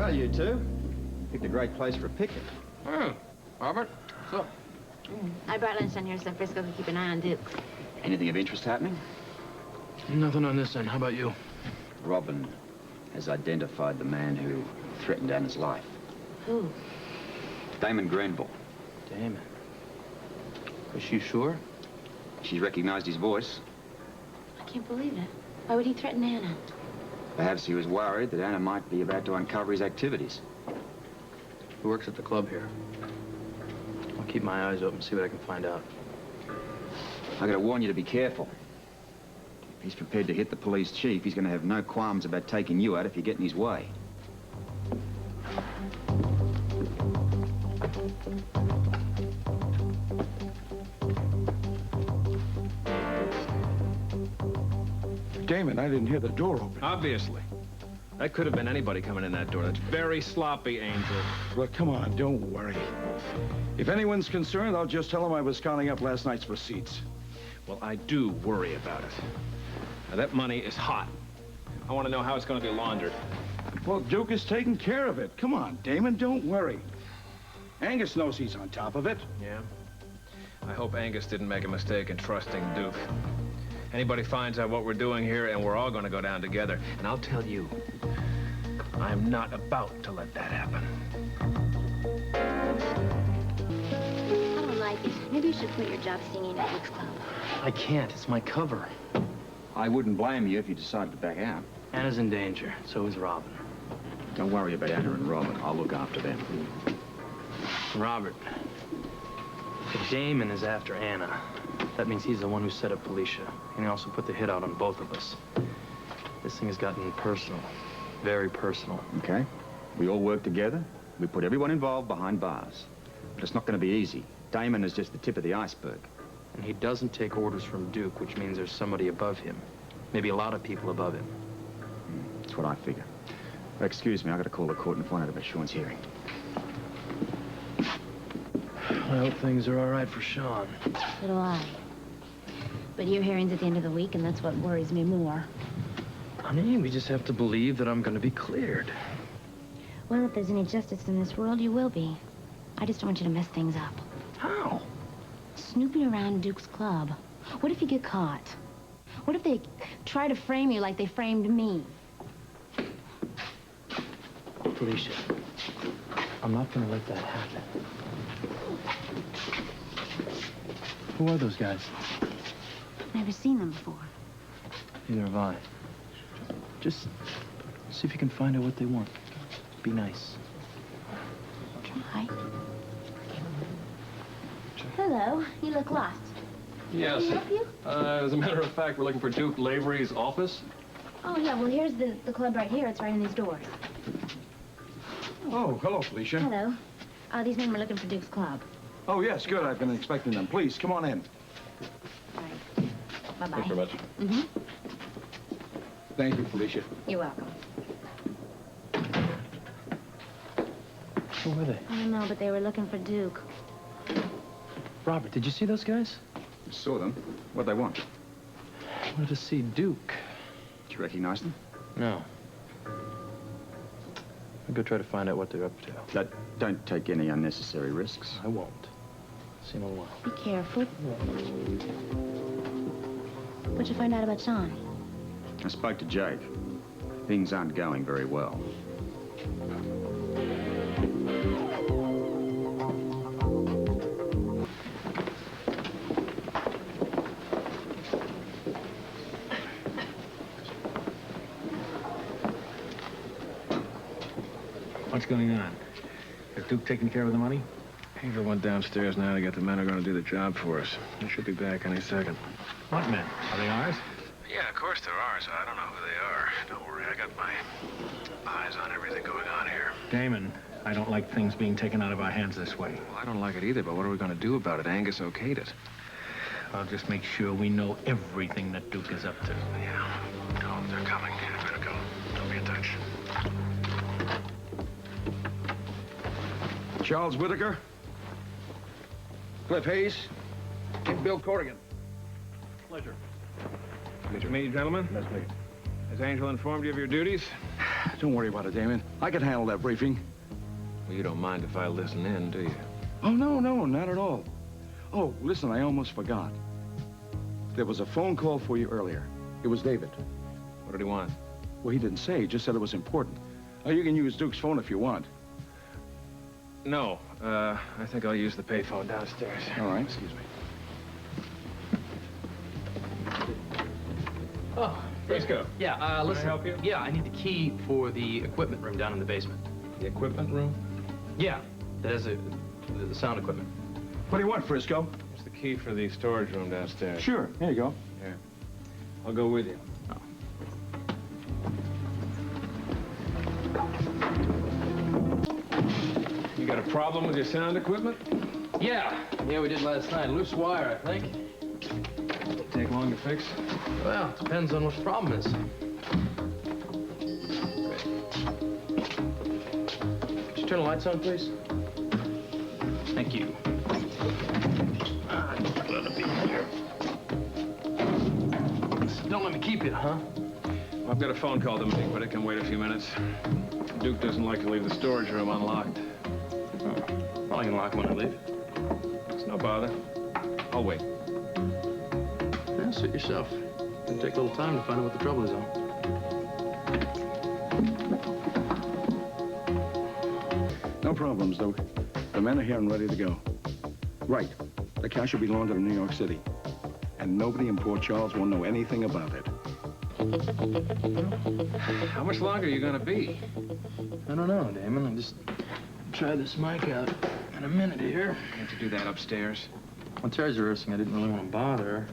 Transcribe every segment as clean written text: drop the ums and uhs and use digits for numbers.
Well, you two. Picked a great place for a picnic. Oh, Robert, what's up? I brought lunch down here so Frisco can keep an eye on Dukes. Anything of interest happening? Nothing on this end. How about you? Robin has identified the man who threatened Anna's life. Who? Damon Grenville. Damon. Is she sure? She recognized his voice. I can't believe it. Why would he threaten Anna? Perhaps he was worried that Anna might be about to uncover his activities. Who works at the club here? I'll keep my eyes open, see what I can find out. I gotta warn you to be careful. If he's prepared to hit the police chief, he's gonna have no qualms about taking you out if you get in his way. Damon, I didn't hear the door open. Obviously. That could have been anybody coming in that door. That's very sloppy, Angel. Well, come on, don't worry. If anyone's concerned, I'll just tell them I was counting up last night's receipts. Well, I do worry about it. Now, that money is hot. I want to know how it's going to be laundered. Well, Duke is taking care of it. Come on, Damon, don't worry. Angus knows he's on top of it. Yeah? I hope Angus didn't make a mistake in trusting Duke. Anybody finds out what we're doing here, and we're all going to go down together. And I'll tell you, I'm not about to let that happen. I don't like it. Maybe you should quit your job singing at Duke's Club. I can't. It's my cover. I wouldn't blame you if you decided to back out. Anna's in danger. So is Robin. Don't worry about Anna and Robin. I'll look after them. Robert, if Damon is after Anna, that means he's the one who set up Felicia. And he also put the hit out on both of us. This thing has gotten personal. Very personal. Okay. We all work together. We put everyone involved behind bars. But it's not going to be easy. Damon is just the tip of the iceberg. And he doesn't take orders from Duke, which means there's somebody above him. Maybe a lot of people above him. That's what I figure. Excuse me, I got to call the court and find out about Sean's hearing. I hope things are all right for Sean. So do I. But your hearing's at the end of the week, and that's what worries me more. Honey, we just have to believe that I'm going to be cleared. Well, if there's any justice in this world, you will be. I just don't want you to mess things up. How? Snooping around Duke's Club. What if you get caught? What if they try to frame you like they framed me? Felicia, I'm not going to let that happen. Who are those guys? Never seen them before. Neither have I. Just see if you can find out what they want. Be nice. Try. Hello. You look lost. Yes. Can I help you? As a matter of fact, we're looking for Duke Lavery's office. Oh, yeah. Well, here's the club right here. It's right in these doors. Oh, hello, Felicia. Hello. These men were looking for Duke's Club. Oh, yes, good. I've been expecting them. Please, come on in. Right. Bye-bye. Thanks very much. Mm-hmm. Thank you, Felicia. You're welcome. Who were they? I don't know, but they were looking for Duke. Robert, did you see those guys? I saw them. What'd they want? I wanted to see Duke. Did you recognize them? No. I'll go try to find out what they're up to. Don't take any unnecessary risks. I won't. See you in a while. Be careful. What'd you find out about Sean? I spoke to Jake. Things aren't going very well. What's going on? Is Duke taking care of the money? Angel went downstairs now to get the men who are going to do the job for us. They should be back any second. What men? Are they ours? Yeah, of course they're ours. I don't know who they are. Don't worry, I got my eyes on everything going on here. Damon, I don't like things being taken out of our hands this way. Well, I don't like it either, but what are we going to do about it? Angus okayed it. I'll just make sure we know everything that Duke is up to. Yeah. Oh, they're coming. I better go. I'll be in touch. Charles Whitaker. Cliff Hayes. And Bill Corrigan. Pleasure. Good to meet you, gentlemen. Nice to meet you. Has Angel informed you of your duties? Don't worry about it, Damon. I can handle that briefing. Well, you don't mind if I listen in, do you? Oh, no, not at all. Oh, listen, I almost forgot. There was a phone call for you earlier. It was David. What did he want? Well, he didn't say. He just said it was important. Oh, you can use Duke's phone if you want. No, I think I'll use the payphone downstairs. All right, excuse me. Oh, Let's go. Yeah, listen. Can I help you? Yeah, I need the key for the equipment room down in the basement. The equipment room? Yeah, that has the sound equipment. What do you want, Frisco? It's the key for the storage room downstairs. Sure, here you go. Here. I'll go with you. You got a problem with your sound equipment? Yeah, we did last night. Loose wire, I think. Take long to fix? Well, it depends on what the problem is. Could you turn the lights on, please? Thank you. Don't let me keep it, huh? Well, I've got a phone call to make, but it can wait a few minutes. Duke doesn't like to leave the storage room unlocked. Well, I can lock when I leave. It's no bother. I'll wait. Yeah, suit yourself. It'll take a little time to find out what the trouble is on. No problems, Duke. The men are here and ready to go. Right. The cash will be laundered in New York City. And nobody in Port Charles will know anything about it. How much longer are you gonna be? I don't know, Damon. I'll just try this mic out in a minute here. Can't you do that upstairs? When Terry's rehearsing, I didn't really want to bother her.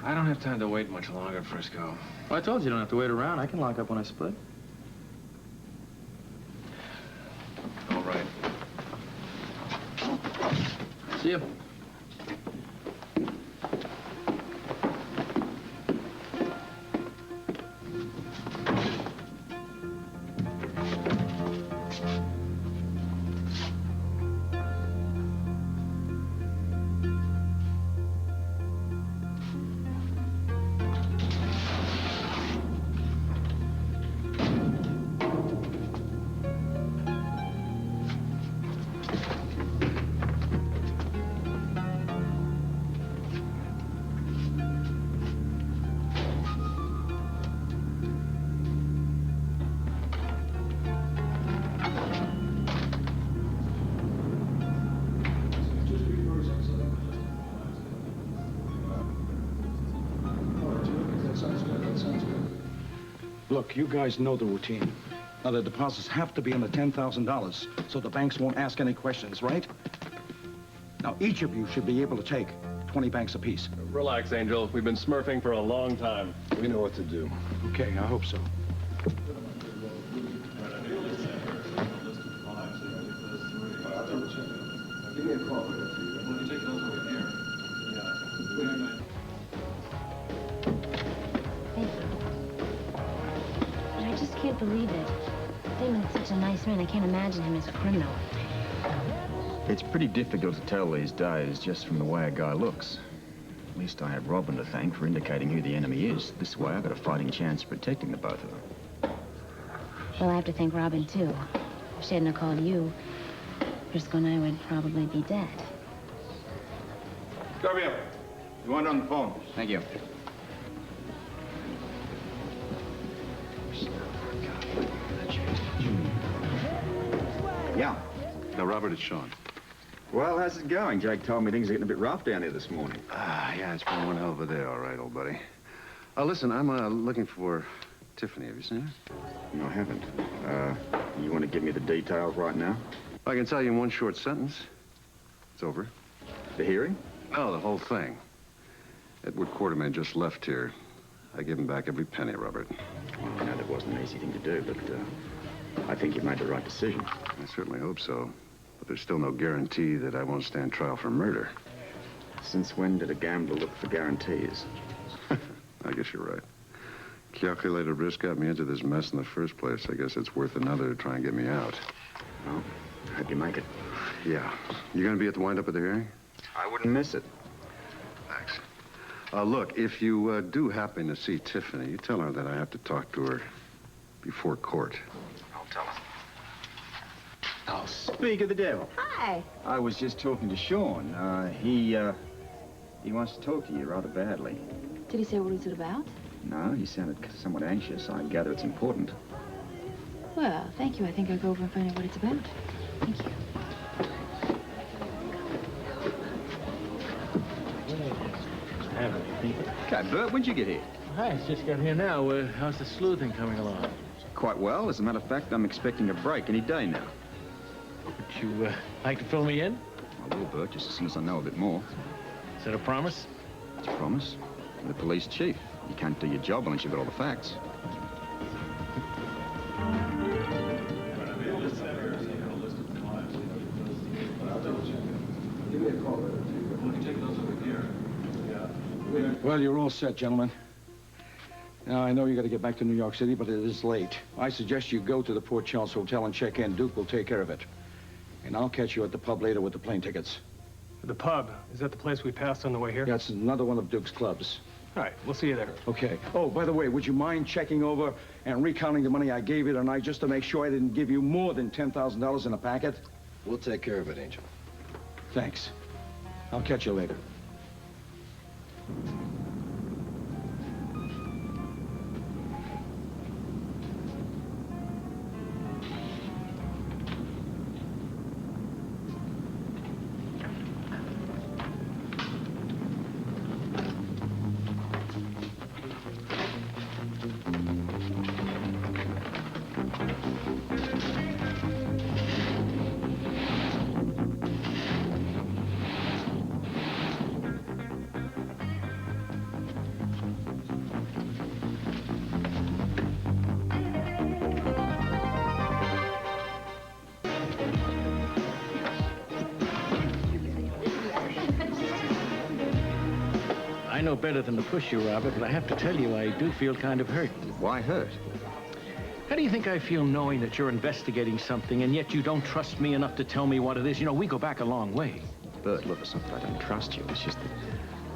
I don't have time to wait much longer, Frisco. Well, I told you don't have to wait around. I can lock up when I split. All right. See ya. Look, you guys know the routine. Now, the deposits have to be in the $10,000, so the banks won't ask any questions, right? Now, each of you should be able to take 20 banks apiece. Relax, Angel. We've been smurfing for a long time. We know what to do. Okay, I hope so. Give me a call. I just can't believe it. Damon's such a nice man. I can't imagine him as a criminal. It's pretty difficult to tell these days just from the way a guy looks. At least I have Robin to thank for indicating who the enemy is. This way I've got a fighting chance of protecting the both of them. Well, I have to thank Robin, too. If she hadn't called you, Briscoe and I would probably be dead. Scorpio, you want on the phone? Thank you. Yeah. Now, Robert, it's Sean. Well, how's it going? Jake told me things are getting a bit rough down here this morning. Yeah, it's been one hell of a day, all right, old buddy. Listen, I'm looking for Tiffany. Have you seen her? No, I haven't. You want to give me the details right now? I can tell you in one short sentence. It's over. The hearing? No, the whole thing. Edward Quartermain just left here. I give him back every penny, Robert. Well, I know that wasn't an easy thing to do, but I think you made the right decision. I certainly hope so. But there's still no guarantee that I won't stand trial for murder. Since when did a gambler look for guarantees? I guess you're right. Calculated risk got me into this mess in the first place. I guess it's worth another to try and get me out. Well, hope you make it. Yeah. You gonna be at the wind-up of the hearing? I wouldn't miss it. Thanks. Look, if you do happen to see Tiffany, you tell her that I have to talk to her before court. I'll tell him. Oh, speak of the devil. Hi. I was just talking to Sean. He wants to talk to you rather badly. Did he say what was it about? No, he sounded somewhat anxious. I gather it's important. Well, thank you. I think I'll go over and find out what it's about. Thank you. Okay, Bert, when'd you get here? Hi, just got here now. How's the sleuthing coming along? Quite well. As a matter of fact, I'm expecting a break any day now. Would you like to fill me in? I will, Bert, just as soon as I know a bit more. Is that a promise? It's a promise. You're the police chief. You can't do your job unless you've got all the facts. Well, you're all set, gentlemen. Now, I know you got to get back to New York City, but it is late. I suggest you go to the Port Charles Hotel and check in. Duke will take care of it. And I'll catch you at the pub later with the plane tickets. The pub? Is that the place we passed on the way here? Yeah, it's another one of Duke's clubs. All right, we'll see you there. Okay. Oh, by the way, would you mind checking over and recounting the money I gave you tonight just to make sure I didn't give you more than $10,000 in a packet? We'll take care of it, Angel. Thanks. I'll catch you later. I know better than to push you, Robert, but I have to tell you, I do feel kind of hurt. Why hurt? How do you think I feel knowing that you're investigating something, and yet you don't trust me enough to tell me what it is? You know, we go back a long way. Bert, look, it's not that I don't trust you. It's just that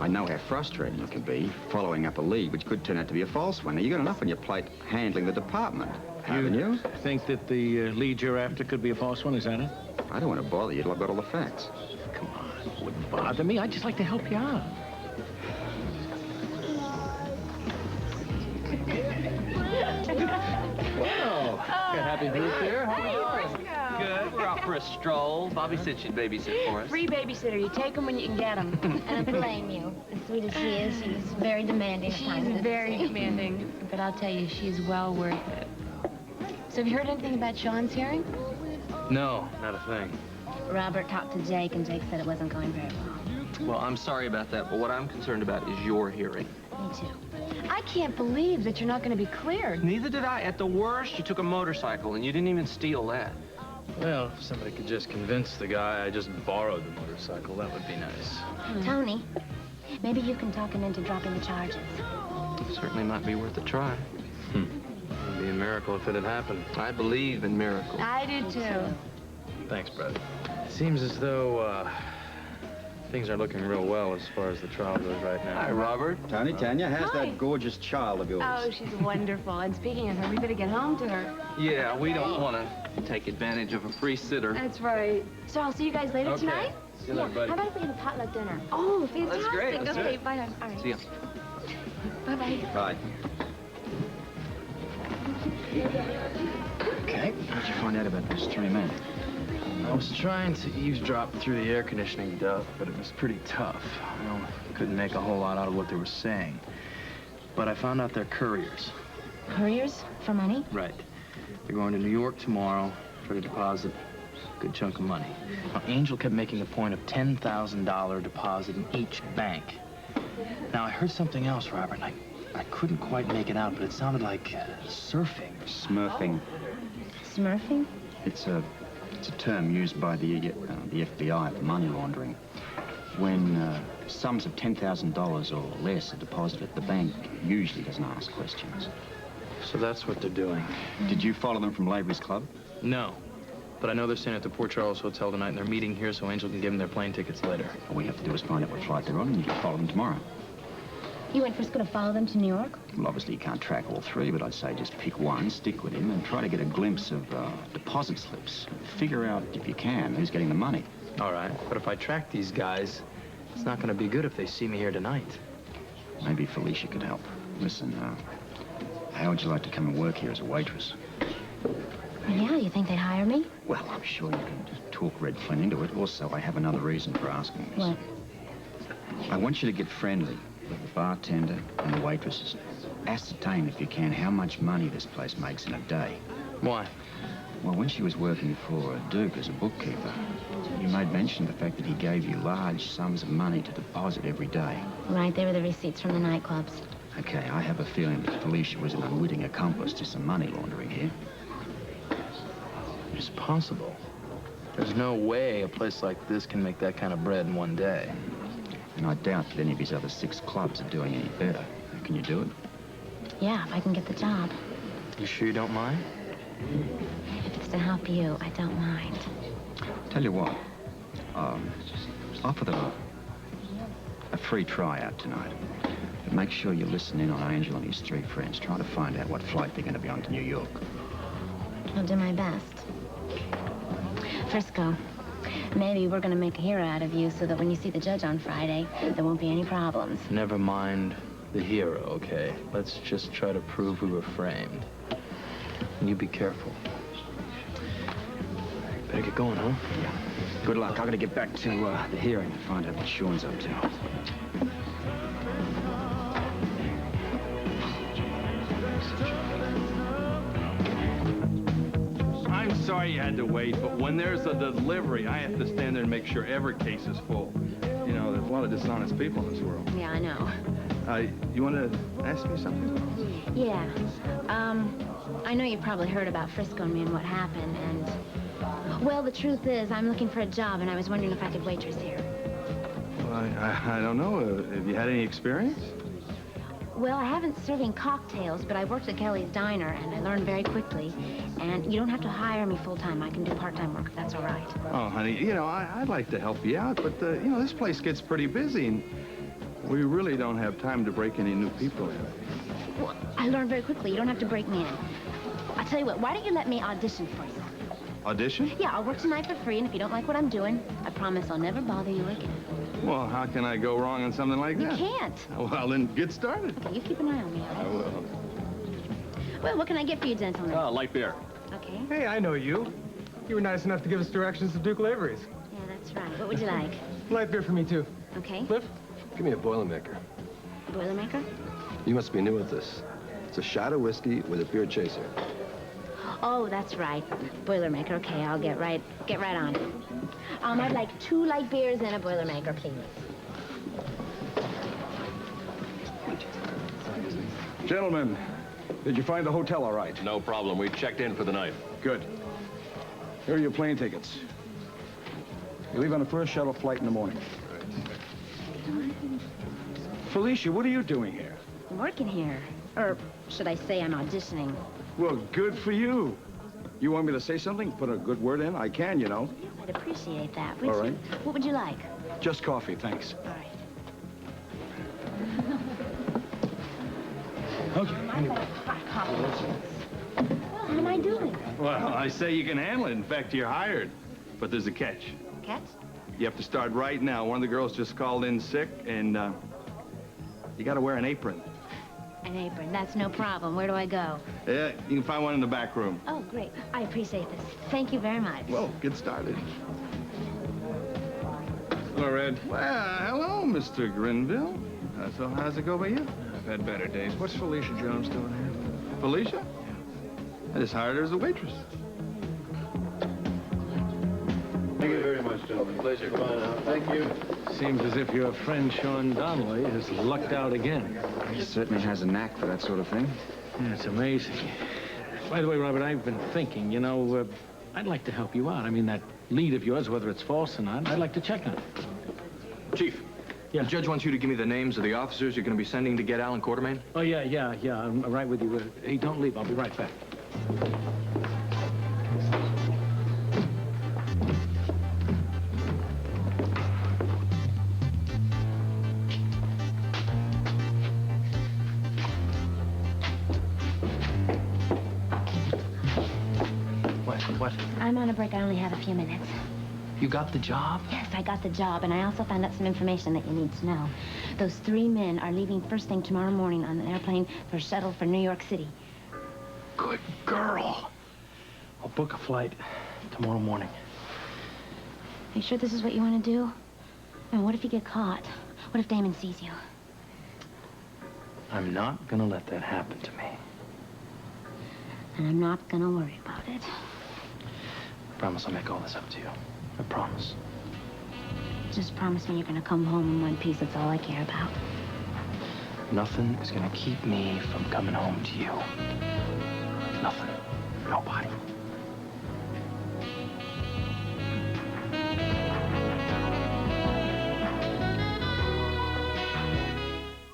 I know how frustrating it can be following up a lead which could turn out to be a false one. Now, you got enough on your plate handling the department, haven't you? Think that the lead you're after could be a false one, is that it? I don't want to bother you till I've got all the facts. Come on, it wouldn't bother me. I'd just like to help you out. Whoa! Happy birthday. How are you? Good. We're out for a stroll. Bobby said she'd babysit for us. Free babysitter. You take them when you can get them. I don't blame you. As sweet as she is, she's very demanding at times. She's very demanding. But I'll tell you, she's well worth it. So have you heard anything about Sean's hearing? No, not a thing. Robert talked to Jake, and Jake said it wasn't going very well. Well, I'm sorry about that, but what I'm concerned about is your hearing. Me too. I can't believe that you're not going to be cleared. Neither did I. At the worst, you took a motorcycle, and you didn't even steal that. Well, if somebody could just convince the guy I just borrowed the motorcycle, that would be nice. Tony, maybe you can talk him into dropping the charges. It certainly might be worth a try. It'd be a miracle if it had happened. I believe in miracles. I do, too. Thanks, brother. It seems as though, things are looking real well as far as the trial goes right now. Hi, Robert. Tony, Tanya, how's Hi. that gorgeous child of yours? Oh, she's wonderful. And speaking of her, we better get home to her. Yeah, we don't want to take advantage of a free sitter. That's right. So I'll see you guys later tonight? See you later, buddy. How about if we have a potluck dinner? Oh, fantastic. That's great. Let's do Okay, it. bye, hon. All right. See ya. Bye-bye. Bye. Okay. What'd you find out about those three men? I was trying to eavesdrop through the air conditioning duct, but it was pretty tough. Couldn't make a whole lot out of what they were saying. But I found out they're couriers. Couriers for money? Right. They're going to New York tomorrow for a deposit. Good chunk of money. Now, Angel kept making a point of $10,000 deposit in each bank. Now, I heard something else, Robert, and I couldn't quite make it out, but it sounded like surfing. Smurfing. Smurfing? It's a term used by the FBI for money laundering. When sums of $10,000 or less are deposited, the bank usually doesn't ask questions. So that's what they're doing. Did you follow them from Lavery's club? No. But I know they're staying at the Port Charles Hotel tonight, and they're meeting here so Angel can give them their plane tickets later. All we have to do is find out what flight they're on, and you can follow them tomorrow. You went Frisco to follow them to New York? Well, obviously you can't track all three, but I'd say just pick one, stick with him, and try to get a glimpse of deposit slips. Figure out, if you can, who's getting the money. All right, but if I track these guys, it's not going to be good if they see me here tonight. Maybe Felicia could help. Listen, how would you like to come and work here as a waitress? Yeah, you think they'd hire me? Well, I'm sure you can talk Red Flynn into it. Also, I have another reason for asking this. What? I want you to get friendly with the bartender and the waitresses. Ascertain, if you can, how much money this place makes in a day. Why? Well, when she was working for Duke as a bookkeeper, you made mention of the fact that he gave you large sums of money to deposit every day. Right, they were the receipts from the nightclubs. Okay, I have a feeling that Felicia was an unwitting accomplice to some money laundering here. It's possible. There's no way a place like this can make that kind of bread in one day. And I doubt that any of his other 6 clubs are doing any better. Can you do it? Yeah, if I can get the job. You sure you don't mind? If it's to help you, I don't mind. Tell you what, offer them a free tryout tonight. But make sure you listen in on Angel and his 3 friends. Try to find out what flight they're going to be on to New York. I'll do my best. Frisco, maybe we're gonna make a hero out of you so that when you see the judge on Friday, there won't be any problems. Never mind the hero, okay? Let's just try to prove we were framed. And you be careful. Better get going, huh? Yeah. Good luck. I've got to get back to the hearing and find out what Sean's up to. I'm sorry you had to wait, but when there's a delivery, I have to stand there and make sure every case is full. You know, there's a lot of dishonest people in this world. Yeah, I know. You want to ask me something? Yeah. I know you probably heard about Frisco and me and what happened, and... Well, the truth is, I'm looking for a job, and I was wondering if I could waitress here. Well, I don't know. Have you had any experience? Well, I haven't serving cocktails, but I worked at Kelly's Diner, and I learned very quickly. And you don't have to hire me full-time. I can do part-time work if that's all right. Oh, honey, you know, I'd like to help you out, but, you know, this place gets pretty busy, and we really don't have time to break any new people in. Well, I learned very quickly. You don't have to break me in. I'll tell you what, why don't you let me audition for you? Audition? Yeah, I'll work tonight for free, and if you don't like what I'm doing, I promise I'll never bother you again. Well, how can I go wrong on something like that? You can't. Well, then get started. Okay, you keep an eye on me, all right? I will. Well, what can I get for you, gentlemen? Light beer. Okay. Hey, I know you. You were nice enough to give us directions to Duke Lavery's. Yeah, that's right. What would you like? Light beer for me, too. Okay. Cliff? Give me a Boilermaker. Boilermaker? You must be new at this. It's a shot of whiskey with a beer chaser. Oh, that's right. Boilermaker. Okay, I'll get right on it. I'd like 2 light beers and a Boilermaker, please. Gentlemen, did you find the hotel all right? No problem. We checked in for the night. Good. Here are your plane tickets. You leave on the first shuttle flight in the morning. Felicia, what are you doing here? I'm working here. Or should I say I'm auditioning? Well, good for you. You want me to say something? Put a good word in? I can, you know. I'd appreciate that. All right. What would you like? Just coffee, thanks. All right. Okay. Well, how am I doing? Well, I say you can handle it. In fact, you're hired. But there's a catch. Catch? You have to start right now. One of the girls just called in sick, and you got to wear an apron. An apron. That's no problem. Where do I go? Yeah, you can find one in the back room. Oh, great. I appreciate this. Thank you very much. Well, get started. Hello, Red. Well, hello, Mr. Grinville. So how's it go by you? I've had better days. What's Felicia Jones doing here? Felicia? I just hired her as a waitress. Thank you very much, gentlemen. Pleasure. Come on out. Thank you. Seems as if your friend Sean Donnelly has lucked out again. He certainly has a knack for that sort of thing. Yeah, it's amazing. By the way, Robert, I've been thinking, you know, I'd like to help you out. I mean, that lead of yours, whether it's false or not, I'd like to check on it. Chief. Yeah. The judge wants you to give me the names of the officers you're going to be sending to get Alan Quartermain. Oh, yeah. I'm right with you. Hey, don't leave. I'll be right back. What? I'm on a break. I only have a few minutes. You got the job? Yes, I got the job, and I also found out some information that you need to know. Those 3 men are leaving first thing tomorrow morning on an airplane for a shuttle for New York City. Good girl. I'll book a flight tomorrow morning. Are you sure this is what you want to do? I mean, what if you get caught? What if Damon sees you? I'm not gonna let that happen to me. And I'm not gonna worry about it. I promise I'll make all this up to you. I promise. Just promise me you're gonna come home in one piece. That's all I care about. Nothing is gonna keep me from coming home to you. Nothing. Nobody.